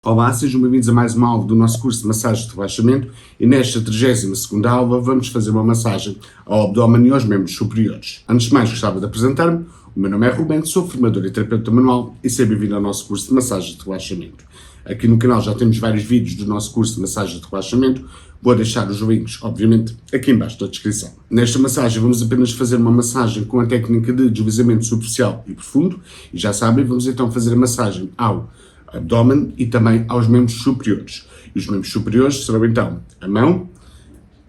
Olá, sejam bem-vindos a mais uma aula do nosso curso de massagem de relaxamento e nesta 32ª aula vamos fazer uma massagem ao abdômen e aos membros superiores. Antes de mais, gostava de apresentar-me. O meu nome é Rubén, sou formador e terapeuta manual e seja bem-vindo ao nosso curso de massagem de relaxamento. Aqui no canal já temos vários vídeos do nosso curso de massagem de relaxamento. Vou deixar os links, obviamente, aqui embaixo da descrição. Nesta massagem vamos apenas fazer uma massagem com a técnica de deslizamento superficial e profundo. E já sabem, vamos então fazer a massagem ao abdômen e também aos membros superiores. E os membros superiores serão então a mão,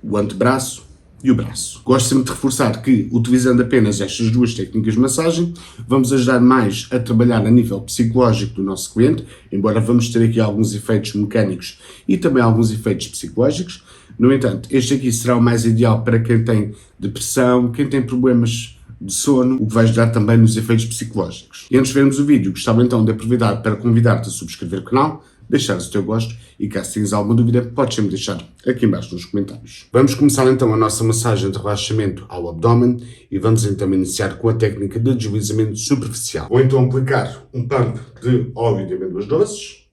o antebraço e o braço. Gosto sempre de reforçar que, utilizando apenas estas duas técnicas de massagem, vamos ajudar mais a trabalhar a nível psicológico do nosso cliente, embora vamos ter aqui alguns efeitos mecânicos e também alguns efeitos psicológicos. No entanto, este aqui será o mais ideal para quem tem depressão, quem tem problemas de sono, o que vai ajudar também nos efeitos psicológicos. E antes de vermos o vídeo, gostava então de aproveitar para convidar-te a subscrever o canal, deixares o teu gosto e caso tenhas alguma dúvida, podes sempre deixar aqui embaixo nos comentários. Vamos começar então a nossa massagem de relaxamento ao abdômen e vamos então iniciar com a técnica de deslizamento superficial. Vou então aplicar um pump de óleo de amêndoas doces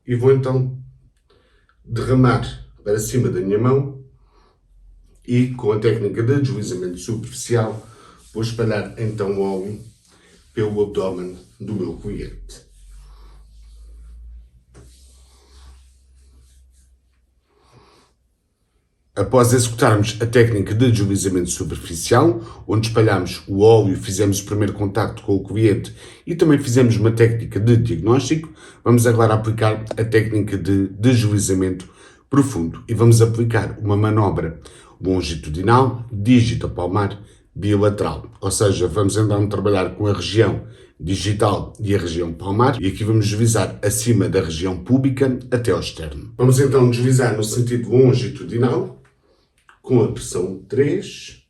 e vou então derramar para cima da minha mão e com a técnica de deslizamento superficial vou espalhar então o óleo pelo abdômen do meu cliente. Após executarmos a técnica de deslizamento superficial, onde espalhamos o óleo e fizemos o primeiro contacto com o cliente e também fizemos uma técnica de diagnóstico, vamos agora aplicar a técnica de deslizamento profundo e vamos aplicar uma manobra longitudinal, digitopalmar, bilateral, ou seja, vamos então trabalhar com a região digital e a região palmar e aqui vamos deslizar acima da região púbica até ao externo. Vamos então deslizar no sentido longitudinal com a pressão 3,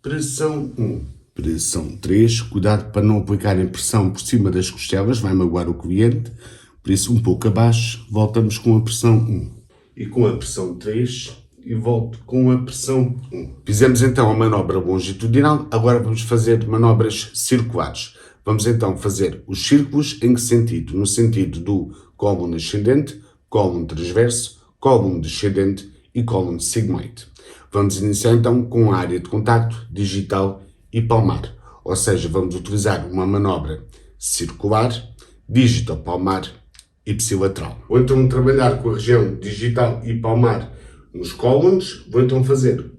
pressão 1. Pressão 3, cuidado para não aplicarem pressão por cima das costelas, vai magoar o cliente, por isso um pouco abaixo, voltamos com a pressão 1. E com a pressão 3, e volto com a pressão 1. Fizemos então a manobra longitudinal, agora vamos fazer manobras circulares. Vamos então fazer os círculos em que sentido? No sentido do cólon ascendente, cólon transverso, cólon descendente e cólon sigmoide. Vamos iniciar então com a área de contacto digital e palmar, ou seja, vamos utilizar uma manobra circular, digitopalmar e ipsilateral. Vou então trabalhar com a região digital e palmar nos cólons, vou então fazer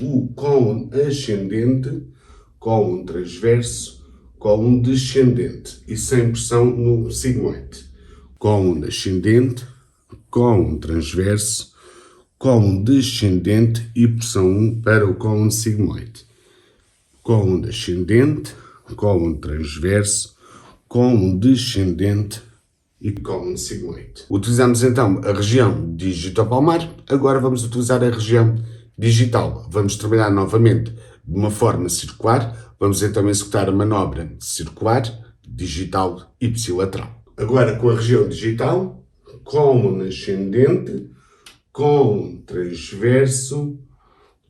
o cólon ascendente, cólon transverso, cólon descendente e sem pressão no sigmoide. Cólon ascendente, cólon transverso, cólon descendente e pressão 1 para o cólon sigmoide. Cólon ascendente, cólon transverso, cólon descendente e cólon sigmoide. Utilizamos então a região digitopalmar, agora vamos utilizar a região digital. Vamos trabalhar novamente de uma forma circular, vamos então executar a manobra circular, digital e ipsilateral. Agora com a região digital, cólon ascendente, cólon transverso,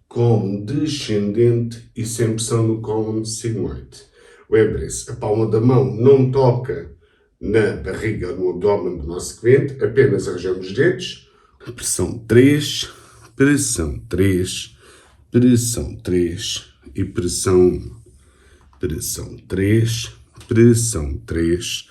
cólon descendente e sem pressão no cólon sigmoide. Lembrem-se, a palma da mão não toca na barriga ou no abdômen do nosso cliente, apenas a região dos dedos. Pressão 3, pressão 3, pressão 3 e pressão 1. Pressão 3, pressão 3,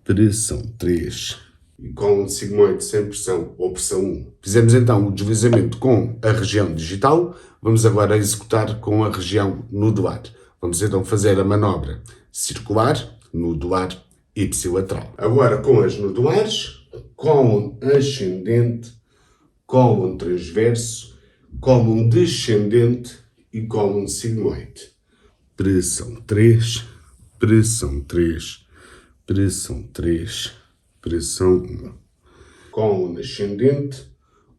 pressão 3 e cólon sigmoide sem pressão ou pressão 1. Fizemos então o deslizamento com a região digital, vamos agora executar com a região nodular. Vamos então fazer a manobra circular, nodular e ipsilateral. Agora com as nodulares, cólon ascendente, cólon transverso, cólon descendente e cólon sigmoide. Pressão 3, pressão 3, pressão 3, pressão 1. Cólon ascendente,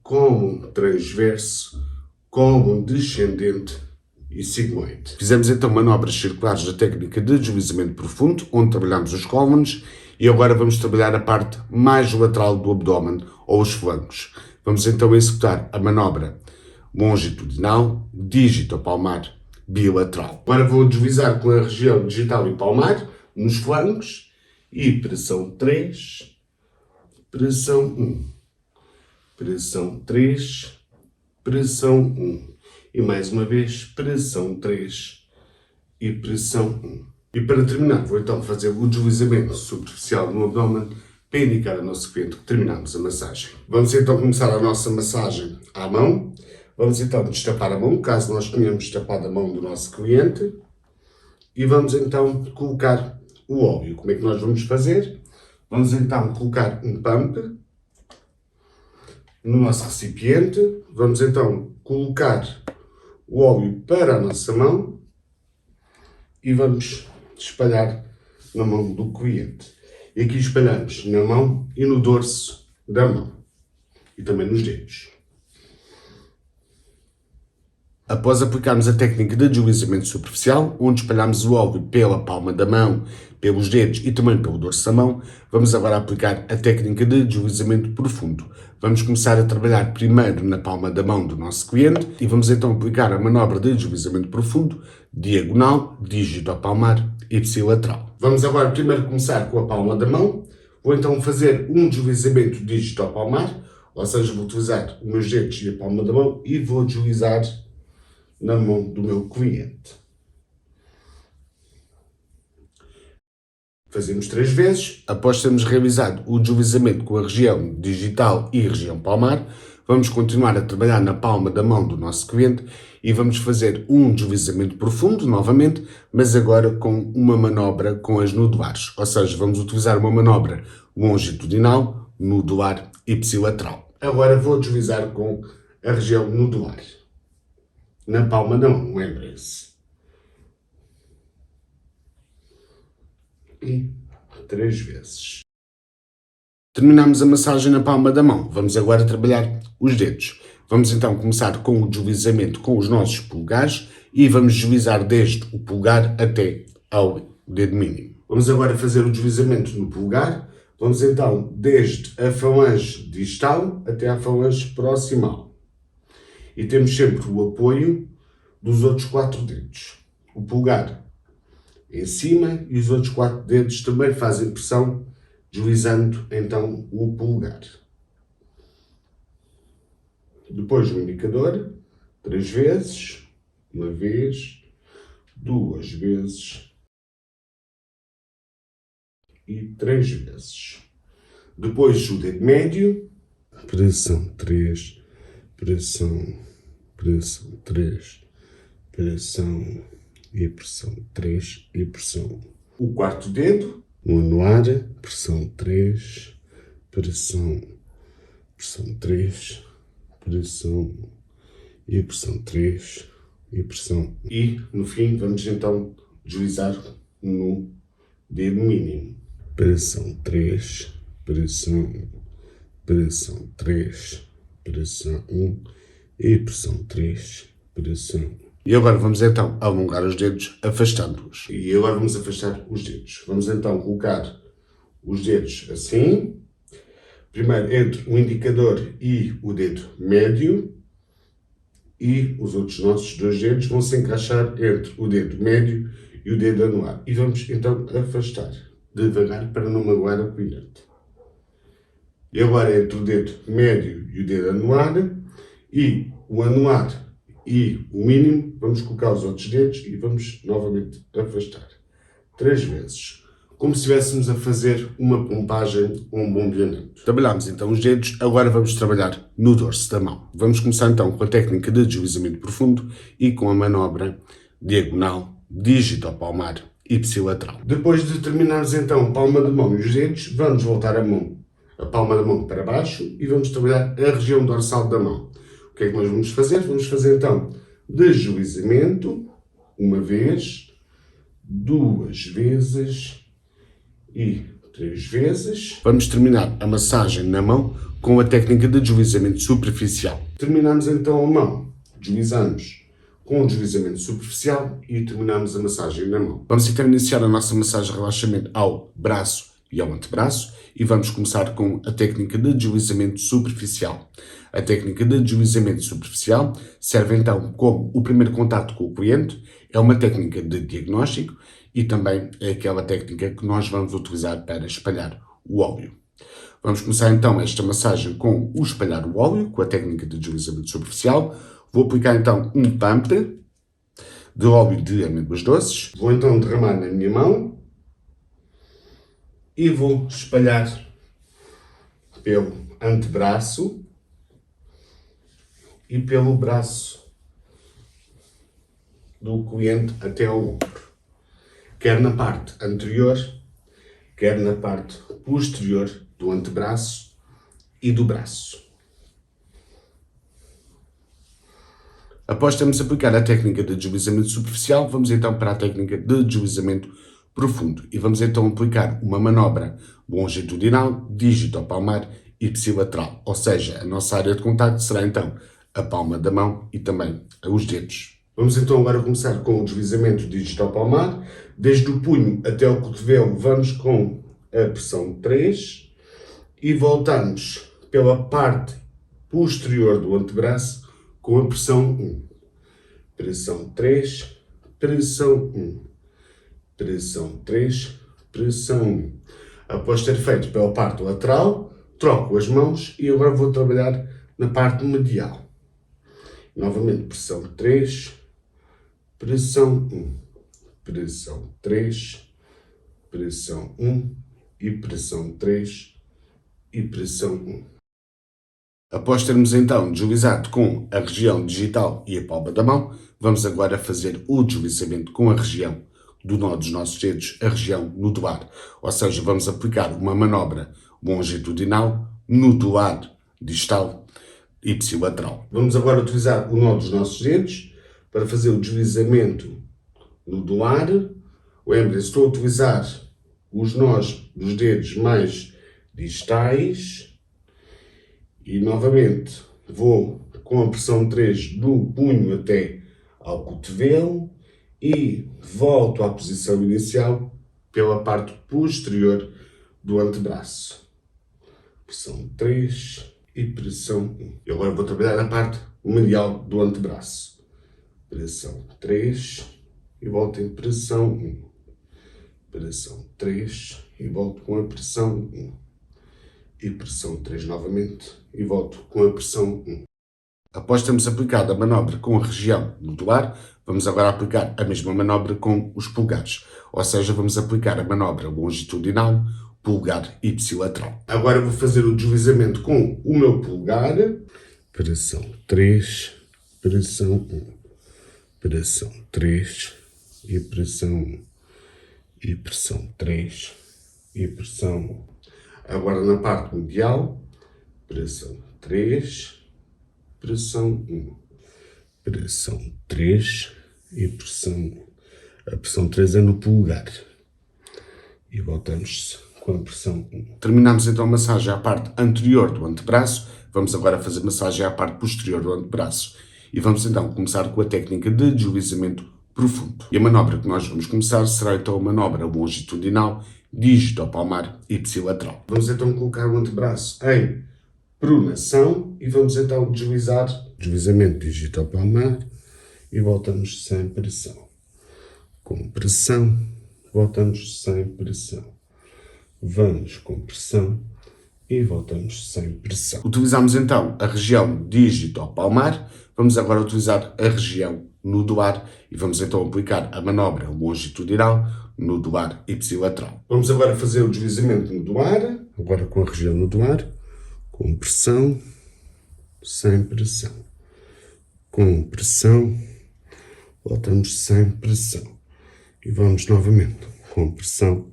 cólon transverso, cólon descendente e sigmoide. Fizemos então manobras circulares da técnica de deslizamento profundo, onde trabalhamos os cólons, e agora vamos trabalhar a parte mais lateral do abdômen, ou os flancos. Vamos então executar a manobra longitudinal, digitopalmar, bilateral. Agora vou deslizar com a região digital e palmar, nos flancos, e pressão 3, pressão 1, pressão 3, pressão 1 e mais uma vez pressão 3 e pressão 1. E para terminar, vou então fazer o deslizamento superficial no abdômen para indicar ao nosso cliente que terminamos a massagem. Vamos então começar a nossa massagem à mão. Vamos então destapar a mão, caso nós tenhamos destapado a mão do nosso cliente. E vamos então colocar o óleo. Como é que nós vamos fazer? Vamos então colocar um pump no nosso recipiente. Vamos então colocar o óleo para a nossa mão e vamos espalhar na mão do cliente. E aqui espalhamos na mão e no dorso da mão e também nos dedos. Após aplicarmos a técnica de deslizamento superficial, onde espalhamos o óleo pela palma da mão, pelos dedos e também pelo dorso da mão, vamos agora aplicar a técnica de deslizamento profundo. Vamos começar a trabalhar primeiro na palma da mão do nosso cliente e vamos então aplicar a manobra de deslizamento profundo, diagonal, dígito-palmar e ipsilateral. Vamos agora primeiro começar com a palma da mão. Vou então fazer um deslizamento dígito-palmar, ou seja, vou utilizar os meus dedos e a palma da mão e vou deslizar na mão do meu cliente. Fazemos 3 vezes. Após termos realizado o deslizamento com a região digital e região palmar, vamos continuar a trabalhar na palma da mão do nosso cliente e vamos fazer um deslizamento profundo novamente, mas agora com uma manobra com as nodulares. Ou seja, vamos utilizar uma manobra longitudinal, nodular e ipsilateral. Agora vou deslizar com a região nodular. Na palma da mão, lembrem-se. E 3 vezes. Terminamos a massagem na palma da mão. Vamos agora trabalhar os dedos. Vamos então começar com o deslizamento com os nossos polegares e vamos deslizar desde o polegar até ao dedo mínimo. Vamos agora fazer o deslizamento no polegar. Vamos então desde a falange distal até a falange proximal. E temos sempre o apoio dos outros 4 dedos. O polegar em cima e os outros 4 dedos também fazem pressão, deslizando então o polegar. Depois o indicador, 3 vezes, 1 vez, 2 vezes e 3 vezes. Depois o dedo médio, pressão 3, pressão 3, pressão e pressão 3 e pressão. O quarto dedo, o anular, pressão 3, pressão 3, pressão e pressão 3 e pressão. E no fim vamos então deslizar no dedo mínimo. Pressão 3, pressão 3, pressão 1 e pressão 3, pressão. E agora vamos então alongar os dedos, afastando-os. E agora vamos afastar os dedos. Vamos então colocar os dedos assim. Primeiro entre o indicador e o dedo médio. E os outros nossos 2 dedos vão se encaixar entre o dedo médio e o dedo anular. E vamos então afastar devagar para não magoar o cliente. E agora entre o dedo médio e o dedo anular e o anular e o mínimo, vamos colocar os outros dedos e vamos novamente afastar. 3 vezes. Como se estivéssemos a fazer uma pompagem ou um bombeamento. Trabalhamos então os dedos, agora vamos trabalhar no dorso da mão. Vamos começar então com a técnica de deslizamento profundo e com a manobra diagonal, dígito-palmar e ipsilateral. Depois de terminarmos então a palma da mão e os dedos, vamos voltar a palma da mão para baixo e vamos trabalhar a região dorsal da mão. O que é que nós vamos fazer? Vamos fazer então deslizamento, 1 vez, 2 vezes e 3 vezes. Vamos terminar a massagem na mão com a técnica de deslizamento superficial. Terminamos então a mão, deslizamos com o deslizamento superficial e terminamos a massagem na mão. Vamos então iniciar a nossa massagem de relaxamento ao braço e ao antebraço e vamos começar com a técnica de deslizamento superficial. A técnica de deslizamento superficial serve então como o primeiro contacto com o cliente, é uma técnica de diagnóstico e também é aquela técnica que nós vamos utilizar para espalhar o óleo. Vamos começar então esta massagem com o espalhar o óleo, com a técnica de deslizamento superficial. Vou aplicar então um pump de óleo de amêndoas doces. Vou então derramar na minha mão e vou espalhar pelo antebraço e pelo braço do cliente até ao ombro, quer na parte anterior, quer na parte posterior do antebraço e do braço. Após termos aplicado a técnica de deslizamento superficial, vamos então para a técnica de deslizamento profundo e vamos então aplicar uma manobra longitudinal, dígito-palmar e ipsilateral, ou seja, a nossa área de contacto será então a palma da mão e também os dedos. Vamos então agora começar com o deslizamento dígito-palmar, desde o punho até o cotovelo vamos com a pressão 3 e voltamos pela parte posterior do antebraço com a pressão 1. Pressão 3, pressão 1. Pressão 3, pressão 1. Após ter feito pela parte lateral, troco as mãos e agora vou trabalhar na parte medial. Novamente, pressão 3, pressão 1. Pressão 3, pressão 1 e pressão 3 e pressão 1. Após termos então deslizado com a região digital e a palma da mão, vamos agora fazer o deslizamento com a região do nó dos nossos dedos, a região nodular. Ou seja, vamos aplicar uma manobra longitudinal, nodular, distal e ipsilateral. Vamos agora utilizar o nó dos nossos dedos para fazer o deslizamento nodular. Lembrem-se, estou a utilizar os nós dos dedos mais distais. E novamente vou com a pressão 3 do punho até ao cotovelo e volto à posição inicial pela parte posterior do antebraço. Pressão 3 e pressão 1. E agora vou trabalhar a parte medial do antebraço. Pressão 3 e volto em pressão 1. Pressão 3 e volto com a pressão 1. E pressão 3 novamente e volto com a pressão 1. Após termos aplicado a manobra com a região nodular, vamos agora aplicar a mesma manobra com os polegares. Ou seja, vamos aplicar a manobra longitudinal, polegar e ipsilateral. Agora vou fazer o deslizamento com o meu polegar. Pressão 3, pressão 1. Pressão 3 e pressão 1. E pressão 3 e pressão 1. Agora na parte medial, pressão 3, pressão 1, pressão 3 e pressão 1. A pressão 3 é no polegar. E voltamos com a pressão 1. Terminamos então a massagem à parte anterior do antebraço. Vamos agora fazer massagem à parte posterior do antebraço. E vamos então começar com a técnica de deslizamento profundo. E a manobra que nós vamos começar será então a manobra longitudinal, dígito-palmar e ipsilateral. Vamos então colocar o antebraço em pronação e vamos então deslizar. Deslizamento dígito-palmar e voltamos sem pressão. Com pressão, voltamos sem pressão. Vamos com pressão e voltamos sem pressão. Utilizamos então a região dígito-palmar. Vamos agora utilizar a região nodular e vamos então aplicar a manobra longitudinal, nodular e ipsilateral. Vamos agora fazer o deslizamento nodular, agora com a região nodular, com pressão, sem pressão. Com pressão, voltamos sem pressão. E vamos novamente com pressão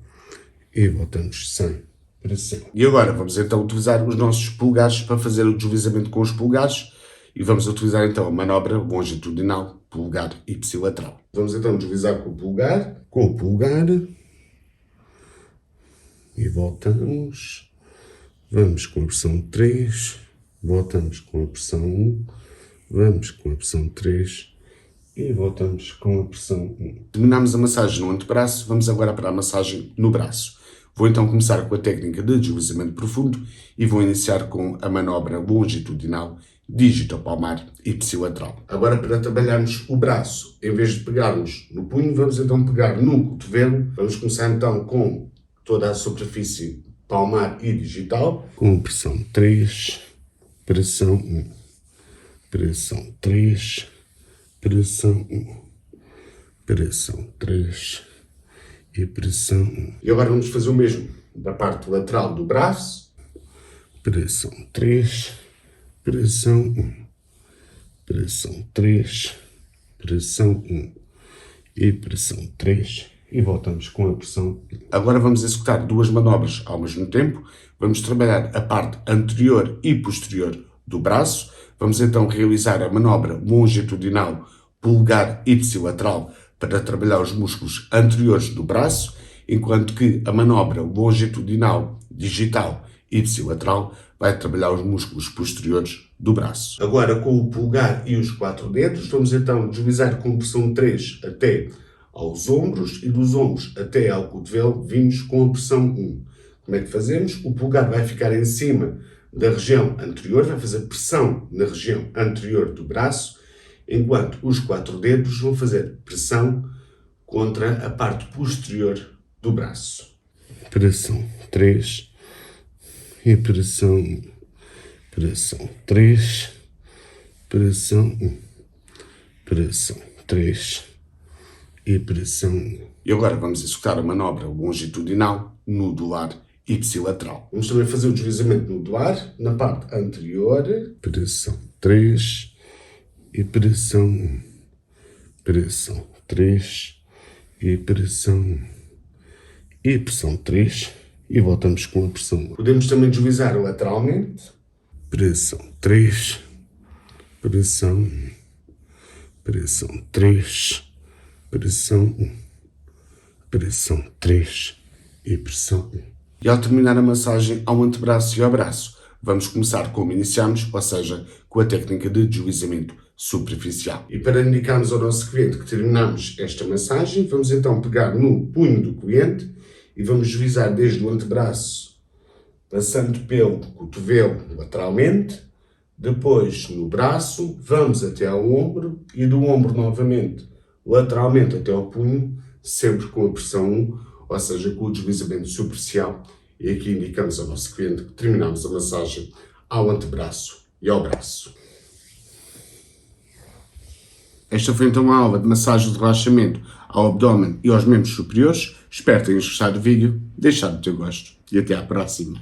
e voltamos sem pressão. E agora vamos então utilizar os nossos polegares para fazer o deslizamento com os polegares e vamos utilizar então a manobra longitudinal, polegar e ipsilateral. Vamos então deslizar com o polegar e voltamos. Vamos com a pressão 3, voltamos com a pressão 1, vamos com a pressão 3 e voltamos com a pressão 1. Terminamos a massagem no antebraço, vamos agora para a massagem no braço. Vou então começar com a técnica de deslizamento profundo e vou iniciar com a manobra longitudinal, dígito-palmar e ipsilateral. Agora, para trabalharmos o braço, em vez de pegarmos no punho, vamos então pegar no cotovelo. Vamos começar então com toda a superfície palmar e digital, com pressão 3, pressão 1, pressão 3, pressão 1, pressão 3 e pressão 1. E agora vamos fazer o mesmo da parte lateral do braço, pressão 3, pressão 1, pressão 3, pressão 1 e pressão 3 e voltamos com a pressão 1. Agora vamos executar duas manobras ao mesmo tempo. Vamos trabalhar a parte anterior e posterior do braço. Vamos então realizar a manobra longitudinal polegar ipsilateral para trabalhar os músculos anteriores do braço, enquanto que a manobra longitudinal digital ipsilateral vai trabalhar os músculos posteriores do braço. Agora, com o polegar e os 4 dedos, vamos então deslizar com pressão 3 até aos ombros e dos ombros até ao cotovelo, vindos com a pressão 1. Como é que fazemos? O polegar vai ficar em cima da região anterior, vai fazer pressão na região anterior do braço, enquanto os 4 dedos vão fazer pressão contra a parte posterior do braço. Pressão 3 e pressão 1. Pressão 3, pressão 1, pressão 3 e pressão 1. E agora vamos executar a manobra longitudinal nodular ipsilateral. Vamos também fazer o deslizamento nodular na parte anterior. Pressão 3 e pressão 1. Pressão 3 e pressão 1. E pressão 3 e voltamos com a pressão 1. Podemos também deslizar lateralmente. Pressão 3, pressão 1, pressão 3, pressão 1, pressão 3 e pressão 1. E ao terminar a massagem ao antebraço e ao braço, vamos começar como iniciamos, ou seja, com a técnica de deslizamento superficial. E para indicarmos ao nosso cliente que terminamos esta massagem, vamos então pegar no punho do cliente e vamos deslizar desde o antebraço, passando pelo cotovelo lateralmente, depois no braço, vamos até ao ombro e do ombro novamente lateralmente até ao punho, sempre com a pressão 1, ou seja, com o deslizamento superficial. E aqui indicamos ao nosso cliente que terminamos a massagem ao antebraço e ao braço. Esta foi então a aula de massagem de relaxamento ao abdômen e aos membros superiores. Espero que tenhas gostado do vídeo, deixado o teu gosto e até à próxima.